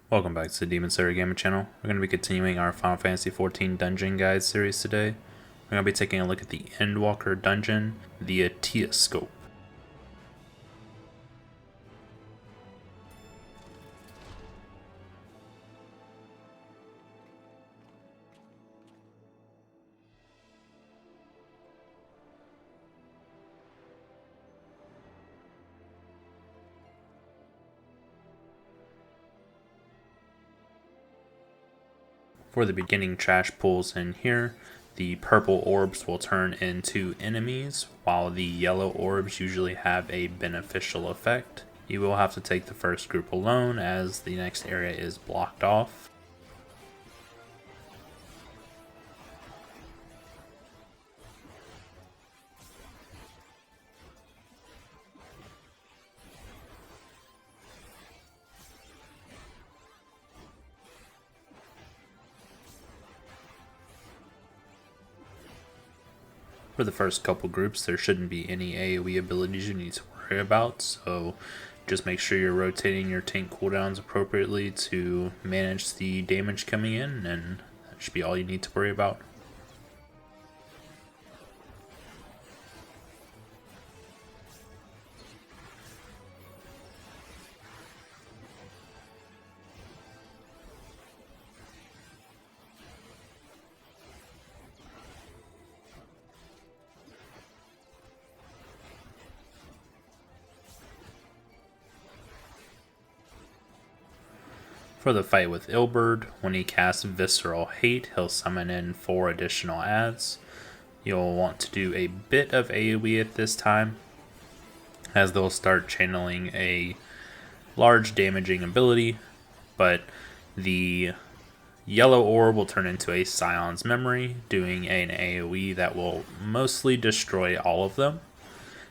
Welcome back to the Demon Slayer Gaming channel. We're going to be continuing our Final Fantasy XIV Dungeon Guide series today. We're going to be taking a look at the Endwalker Dungeon, the Aitiascope. For the beginning trash pools in here, the purple orbs will turn into enemies, while the yellow orbs usually have a beneficial effect. You will have to take the first group alone, as the next area is blocked off. For the first couple groups, there shouldn't be any AoE abilities you need to worry about, so just make sure you're rotating your tank cooldowns appropriately to manage the damage coming in, and that should be all you need to worry about. For the fight with Ilberd, when he casts Visceral Hate, he'll summon in 4 additional adds. You'll want to do a bit of AoE at this time, as they'll start channeling a large damaging ability, but the yellow orb will turn into a Scion's Memory, doing an AoE that will mostly destroy all of them.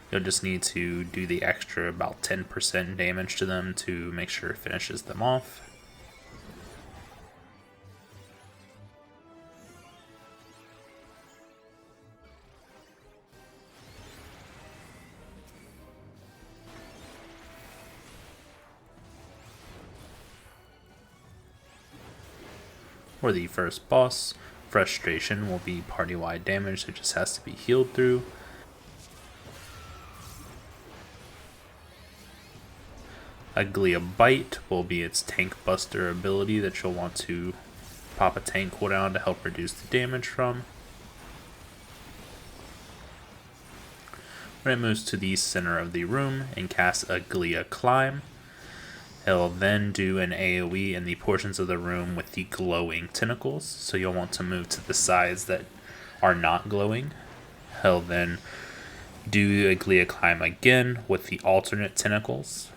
You'll just need to do the extra about 10% damage to them to make sure it finishes them off. For the first boss, Frustration will be party-wide damage that just has to be healed through. Aglia Bite will be its tank buster ability that you'll want to pop a tank cooldown to help reduce the damage from. When it moves to the center of the room and casts Aglia Climb, he'll then do an AoE in the portions of the room with the glowing tentacles, so you'll want to move to the sides that are not glowing. He'll then do Aglia Climb again with the alternate tentacles.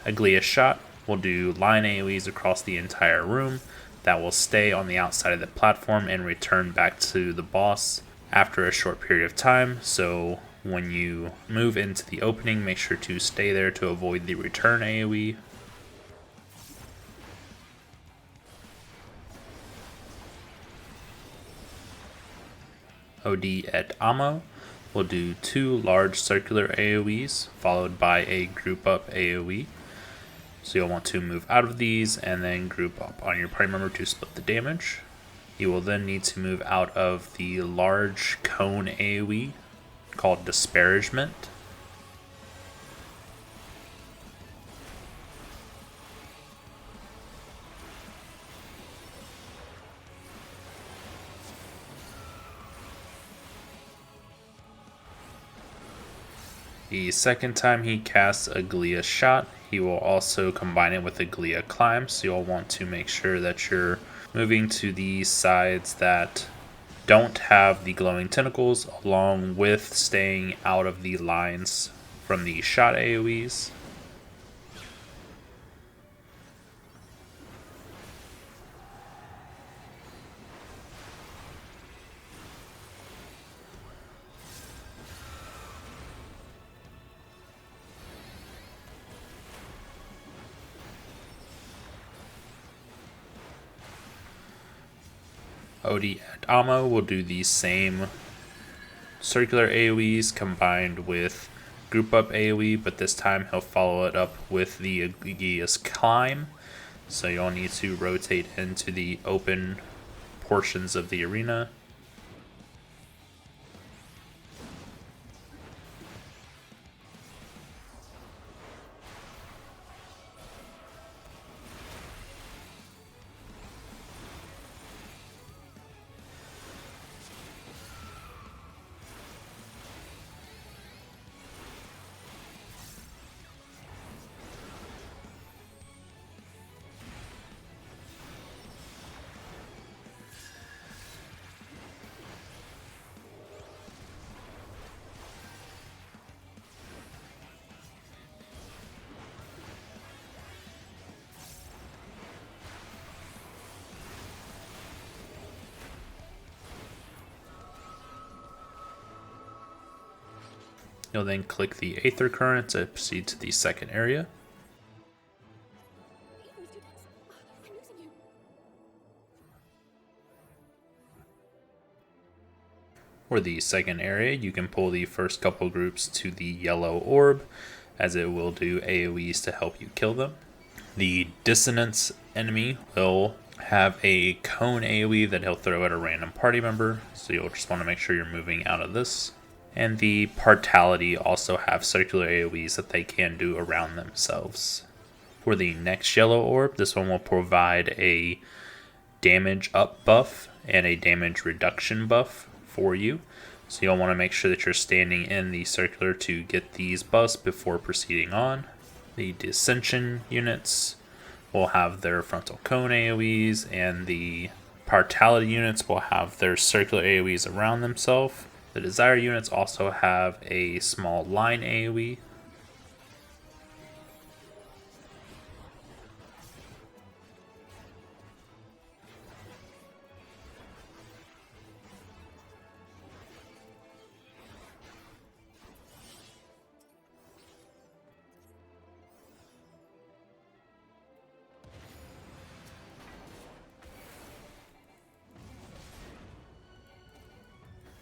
Aglia Shot will do line AoEs across the entire room that will stay on the outside of the platform and return back to the boss after a short period of time, so when you move into the opening, make sure to stay there to avoid the return AoE. OD et Amo will do 2 large circular AoEs followed by a group up AoE. So you'll want to move out of these and then group up on your party member to split the damage. You will then need to move out of the large cone AoE called Disparagement. The second time he casts Aglia Shot, he will also combine it with Aglia Climb, so you'll want to make sure that you're moving to the sides that don't have the glowing tentacles, along with staying out of the lines from the shot AoEs. OD et Amo will do the same circular AoEs combined with group up AoE, but this time he'll follow it up with the Aegia's Climb. So you'll need to rotate into the open portions of the arena. You'll then click the Aether Current to proceed to the second area. For the second area, you can pull the first couple groups to the yellow orb, as it will do AoEs to help you kill them. The Dissonance enemy will have a cone AoE that he'll throw at a random party member, so you'll just want to make sure you're moving out of this. And the Partality also have circular AoEs that they can do around themselves. For the next yellow orb, this one will provide a damage up buff and a damage reduction buff for you. So you'll want to make sure that you're standing in the circular to get these buffs before proceeding on. The Dissension units will have their frontal cone AoEs, and the Partality units will have their circular AoEs around themselves. The Desire units also have a small line AoE.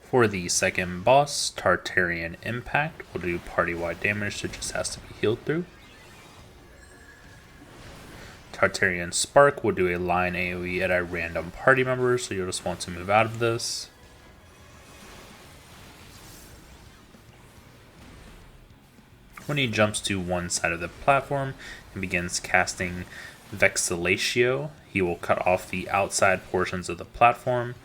For the second boss, Tartarian Impact will do party-wide damage, so it just has to be healed through. Tartarian Spark will do a line AoE at a random party member, so you'll just want to move out of this. When he jumps to one side of the platform and begins casting Vexillatio, he will cut off the outside portions of the platform.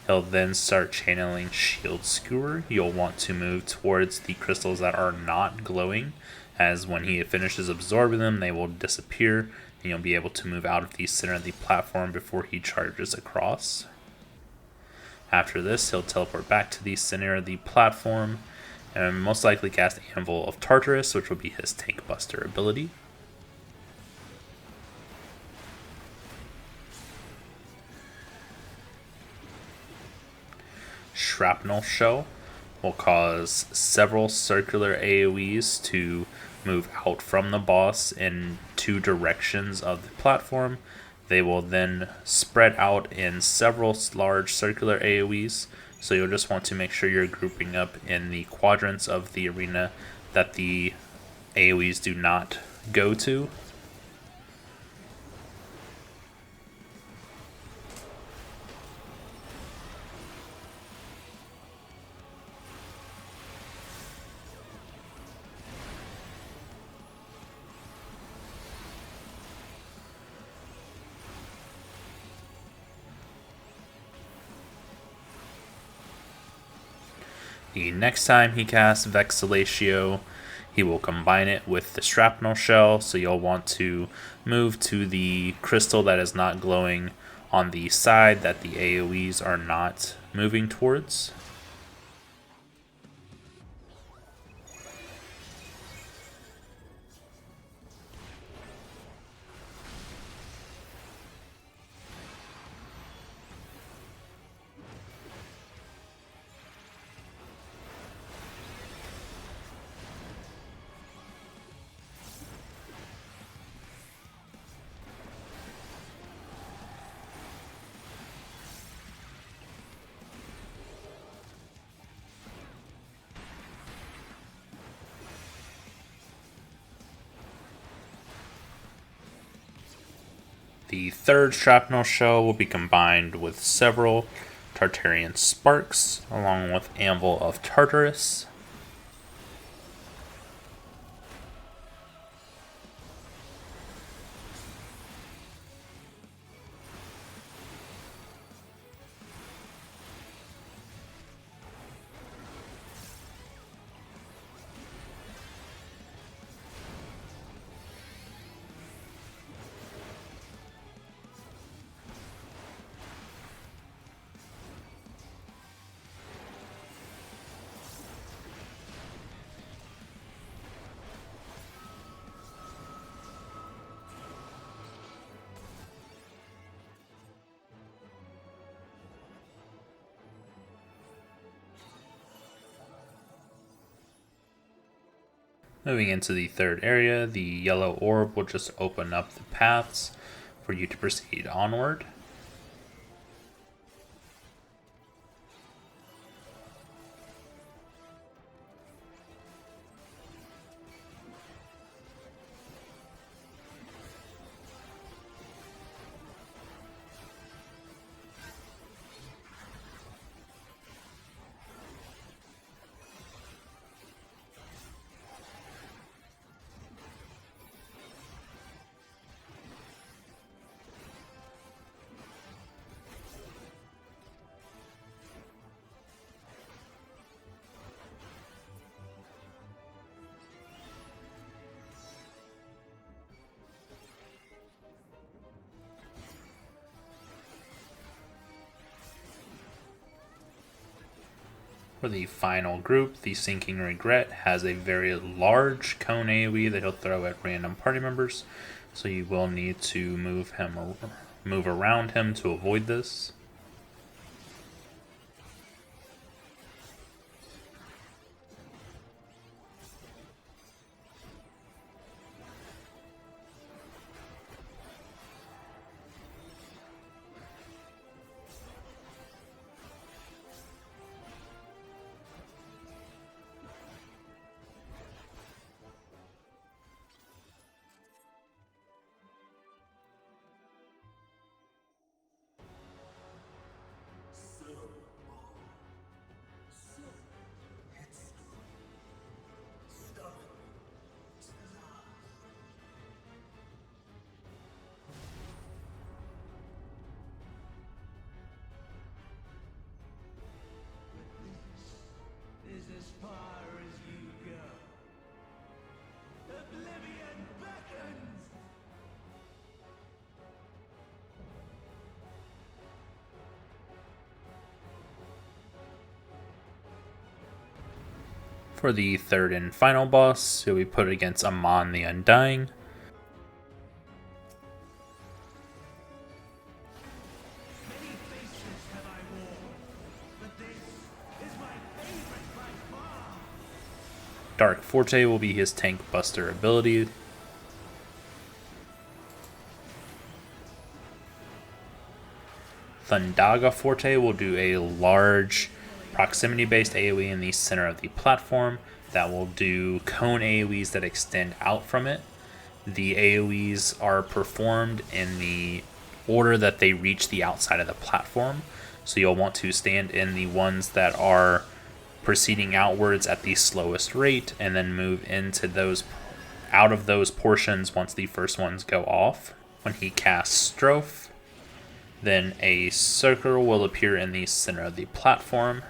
He'll then start channeling Shield Skewer. You'll want to move towards the crystals that are not glowing, as when he finishes absorbing them, they will disappear, and you'll be able to move out of the center of the platform before he charges across. After this, he'll teleport back to the center of the platform, and most likely cast Anvil of Tartarus, which will be his Tank Buster ability. Shrapnel Shell will cause several circular AoEs to move out from the boss in two directions of the platform. They will then spread out in several large circular AoEs, so you'll just want to make sure you're grouping up in the quadrants of the arena that the AoEs do not go to. The next time he casts Vexillatio, he will combine it with the Shrapnel Shell, so you'll want to move to the crystal that is not glowing on the side that the AoEs are not moving towards. The third shrapnel shell will be combined with several Tartarian sparks, along with Anvil of Tartarus. Moving into the third area, the yellow orb will just open up the paths for you to proceed onward. For the final group, the Sinking Regret has a very large cone AoE that he'll throw at random party members, so you will need to move around him to avoid this. For the third and final boss, he'll be put against Amon the Undying. Dark Forte will be his tank buster ability. Thundaga Forte will do a large proximity-based AoE in the center of the platform that will do cone AoEs that extend out from it. The AoEs are performed in the order that they reach the outside of the platform, so you'll want to stand in the ones that are proceeding outwards at the slowest rate and then move into those out of those portions once the first ones go off. When he casts Strophe, then a circle will appear in the center of the platform.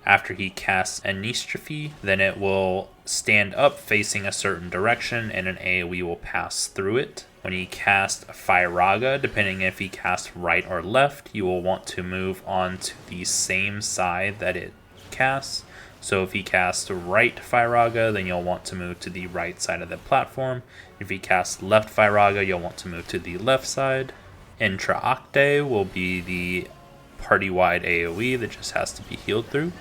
After he casts Anistrophe, then it will stand up facing a certain direction and an AoE will pass through it. When he casts Firaga, depending if he casts right or left, you will want to move on to the same side that it casts. So if he casts right Firaga, then you'll want to move to the right side of the platform. If he casts left Firaga, you'll want to move to the left side. Intra Octe will be the party-wide AoE that just has to be healed through.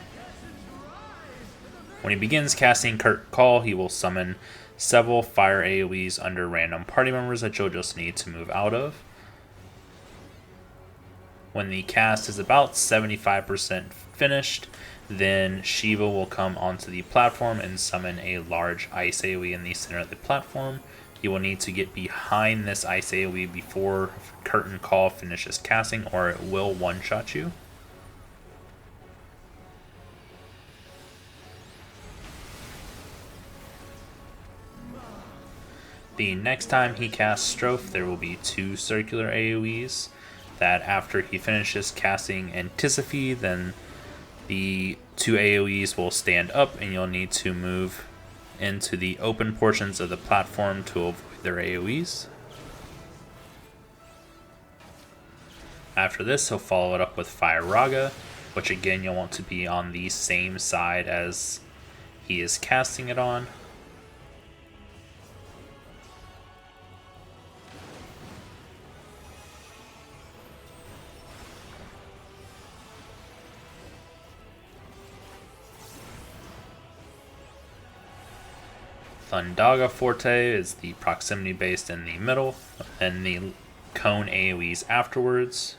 When he begins casting Kirk Call, he will summon several fire AoEs under random party members that you'll just need to move out of. When the cast is about 75% finished, then Shiva will come onto the platform and summon a large ice AoE in the center of the platform. You will need to get behind this ice AoE before Curtain Call finishes casting, or it will one-shot you. The next time he casts Strophe, there will be 2 circular AoEs that after he finishes casting Anticiphe, then the 2 AoEs will stand up and you'll need to move into the open portions of the platform to avoid their AoEs. After this, he'll follow it up with Fire Raga, which again you'll want to be on the same side as he is casting it on. Thundaga Forte is the proximity based in the middle, and the cone AoEs afterwards.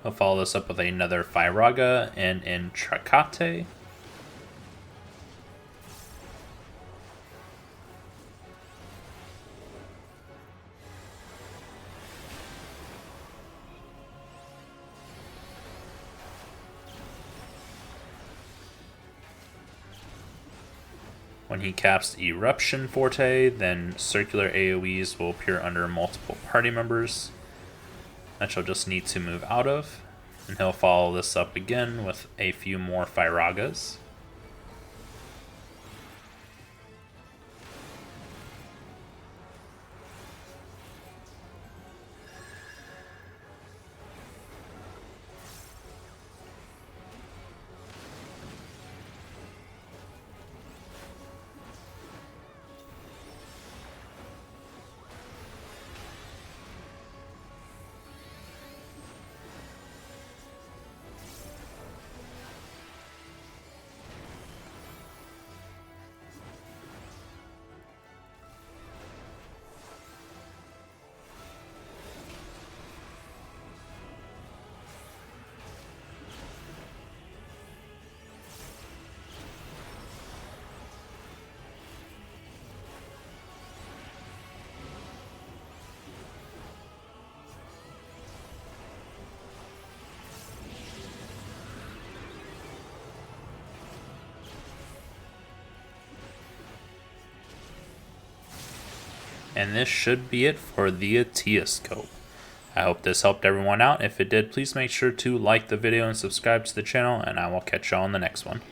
I'll follow this up with another Firaga and Intricate. When he caps Eruption Forte, then circular AoEs will appear under multiple party members that you'll just need to move out of. And he'll follow this up again with a few more Firagas. And this should be it for the Aitiascope. I hope this helped everyone out. If it did, please make sure to like the video and subscribe to the channel, and I will catch y'all on the next one.